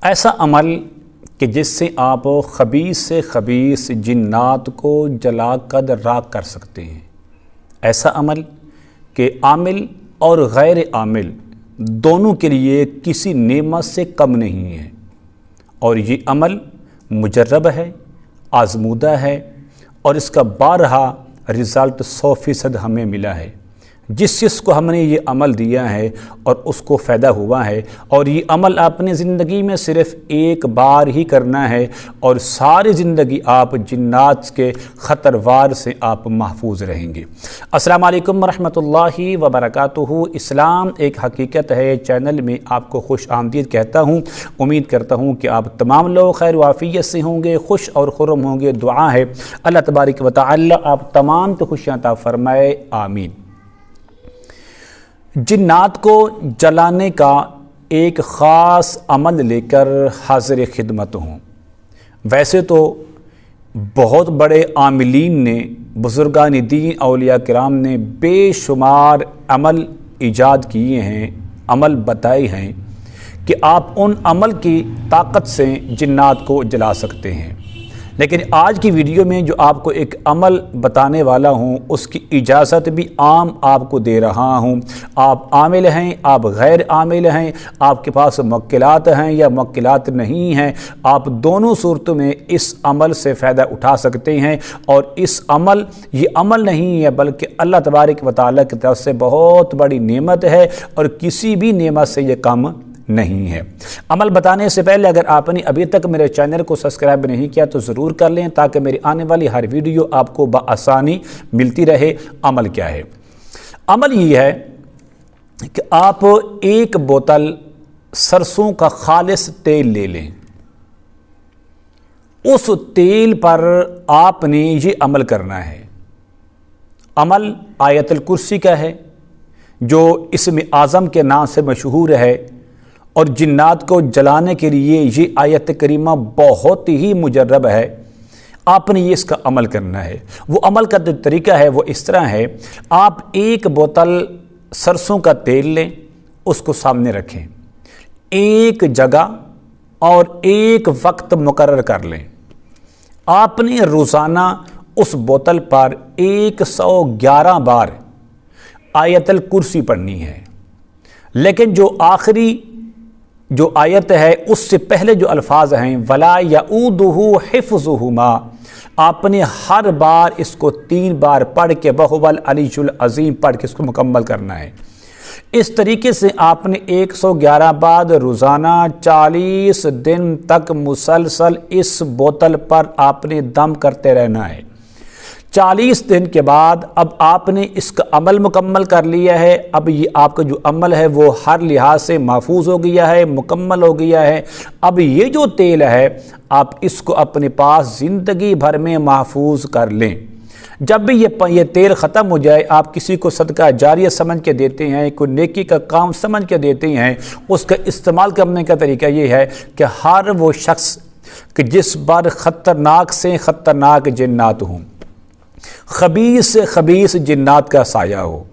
ایسا عمل کہ جس سے آپ خبیث سے خبیث جنات کو جلا کر راکھ کر سکتے ہیں، ایسا عمل کہ عامل اور غیر عامل دونوں کے لیے کسی نعمت سے کم نہیں ہے، اور یہ عمل مجرب ہے، آزمودہ ہے، اور اس کا بارہا رزلٹ 100% ہمیں ملا ہے۔ جس کو ہم نے یہ عمل دیا ہے اور اس کو فائدہ ہوا ہے، اور یہ عمل اپنی زندگی میں صرف ایک بار ہی کرنا ہے، اور ساری زندگی آپ جنات کے خطروار سے آپ محفوظ رہیں گے۔ السلام علیکم ورحمۃ اللہ وبرکاتہ۔ اسلام ایک حقیقت ہے چینل میں آپ کو خوش آمدید کہتا ہوں۔ امید کرتا ہوں کہ آپ تمام لوگ خیر و عافیت سے ہوں گے، خوش اور خرم ہوں گے۔ دعا ہے اللہ تبارک و تعالی آپ تمام کو خوشیاں عطا فرمائے، آمین۔ جنات کو جلانے کا ایک خاص عمل لے کر حاضر خدمت ہوں۔ ویسے تو بہت بڑے عاملین نے، بزرگان دین، اولیاء کرام نے بے شمار عمل ایجاد کیے ہیں، عمل بتائے ہیں کہ آپ ان عمل کی طاقت سے جنات کو جلا سکتے ہیں، لیکن آج کی ویڈیو میں جو آپ کو ایک عمل بتانے والا ہوں اس کی اجازت بھی عام آپ کو دے رہا ہوں۔ آپ عامل ہیں، آپ غیر عامل ہیں، آپ کے پاس موکلات ہیں یا موکلات نہیں ہیں، آپ دونوں صورتوں میں اس عمل سے فائدہ اٹھا سکتے ہیں، اور یہ عمل نہیں ہے بلکہ اللہ تبارک و تعالیٰ کی طرف سے بہت بڑی نعمت ہے، اور کسی بھی نعمت سے یہ کم نہیں ہے۔ عمل بتانے سے پہلے اگر آپ نے ابھی تک میرے چینل کو سبسکرائب نہیں کیا تو ضرور کر لیں، تاکہ میری آنے والی ہر ویڈیو آپ کو بآسانی ملتی رہے۔ عمل کیا ہے؟ عمل یہ ہے کہ آپ ایک بوتل سرسوں کا خالص تیل لے لیں، اس تیل پر آپ نے یہ عمل کرنا ہے۔ عمل آیت الکرسی کا ہے، جو اسم اعظم کے نام سے مشہور ہے، اور جنات کو جلانے کے لیے یہ آیت کریمہ بہت ہی مجرب ہے۔ آپ نے اس کا عمل کرنا ہے۔ وہ عمل کا جو طریقہ ہے وہ اس طرح ہے، آپ ایک بوتل سرسوں کا تیل لیں، اس کو سامنے رکھیں، ایک جگہ اور ایک وقت مقرر کر لیں۔ آپ نے روزانہ اس بوتل پر 111 بار آیت الکرسی پڑھنی ہے، لیکن جو آخری جو آیت ہے اس سے پہلے جو الفاظ ہیں وَلَا يَؤُودُهُ حِفْظُهُمَا، آپ نے ہر بار اس کو 3 بار پڑھ کے وَهُوَ الْعَلِيُّ الْعَظِيمُ پڑھ کے اس کو مکمل کرنا ہے۔ اس طریقے سے آپ نے 111 بعد روزانہ 40 دن تک مسلسل اس بوتل پر آپ نے دم کرتے رہنا ہے۔ 40 دن کے بعد اب آپ نے اس کا عمل مکمل کر لیا ہے۔ اب یہ آپ کا جو عمل ہے وہ ہر لحاظ سے محفوظ ہو گیا ہے، مکمل ہو گیا ہے۔ اب یہ جو تیل ہے آپ اس کو اپنے پاس زندگی بھر میں محفوظ کر لیں۔ جب بھی یہ تیل ختم ہو جائے، آپ کسی کو صدقہ جاریہ سمجھ کے دیتے ہیں، کوئی نیکی کا کام سمجھ کے دیتے ہیں۔ اس کا استعمال کرنے کا طریقہ یہ ہے کہ ہر وہ شخص کہ جس پر خطرناک سے خطرناک جنات ہوں، خبیث سے خبیث جنات کا سایہ ہو،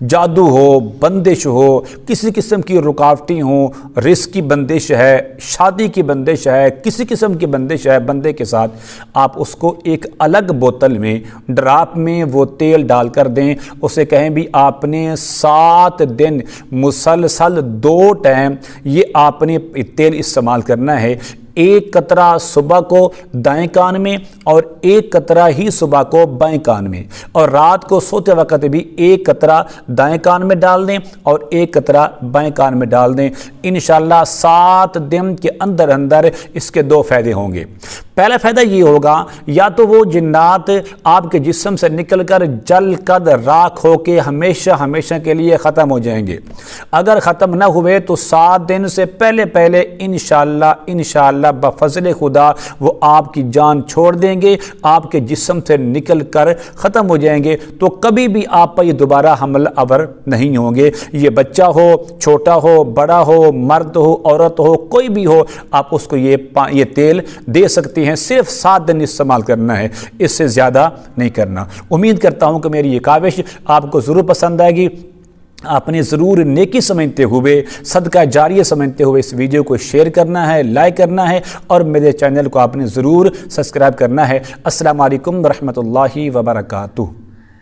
جادو ہو، بندش ہو، کسی قسم کی رکاوٹیں ہوں، رزق کی بندش ہے، شادی کی بندش ہے، کسی قسم کی بندش ہے بندے کے ساتھ، آپ اس کو ایک الگ بوتل میں ڈراپ میں وہ تیل ڈال کر دیں۔ اسے کہیں بھی آپ نے 7 دن مسلسل 2 ٹائم یہ آپ نے تیل استعمال کرنا ہے۔ ایک قطرہ صبح کو دائیں کان میں اور ایک قطرہ ہی صبح کو بائیں کان میں، اور رات کو سوتے وقت بھی ایک قطرہ دائیں کان میں ڈال دیں اور ایک قطرہ بائیں کان میں ڈال دیں۔ انشاءاللہ 7 دن کے اندر اس کے 2 فائدے ہوں گے۔ پہلا فائدہ یہ ہوگا، یا تو وہ جنات آپ کے جسم سے نکل کر جل کر راکھ ہو کے ہمیشہ ہمیشہ کے لیے ختم ہو جائیں گے۔ اگر ختم نہ ہوئے تو 7 دن سے پہلے انشاءاللہ بفضل خدا وہ آپ کی جان چھوڑ دیں گے، آپ کے جسم سے نکل کر ختم ہو جائیں گے، تو کبھی بھی آپ پر یہ دوبارہ حمل آور نہیں ہوں گے۔ یہ بچہ ہو، چھوٹا ہو، بڑا ہو، مرد ہو، عورت ہو، کوئی بھی ہو، آپ اس کو یہ تیل دے سکتے ہیں۔ صرف 7 دن استعمال کرنا ہے، اس سے زیادہ نہیں کرنا۔ امید کرتا ہوں کہ میری یہ کاوش آپ کو ضرور پسند آئے گی۔ آپ نے ضرور نیکی سمجھتے ہوئے، صدقہ جاریہ سمجھتے ہوئے اس ویڈیو کو شیئر کرنا ہے، لائک کرنا ہے، اور میرے چینل کو آپ نے ضرور سبسکرائب کرنا ہے۔ السلام علیکم ورحمۃ اللہ وبرکاتہ۔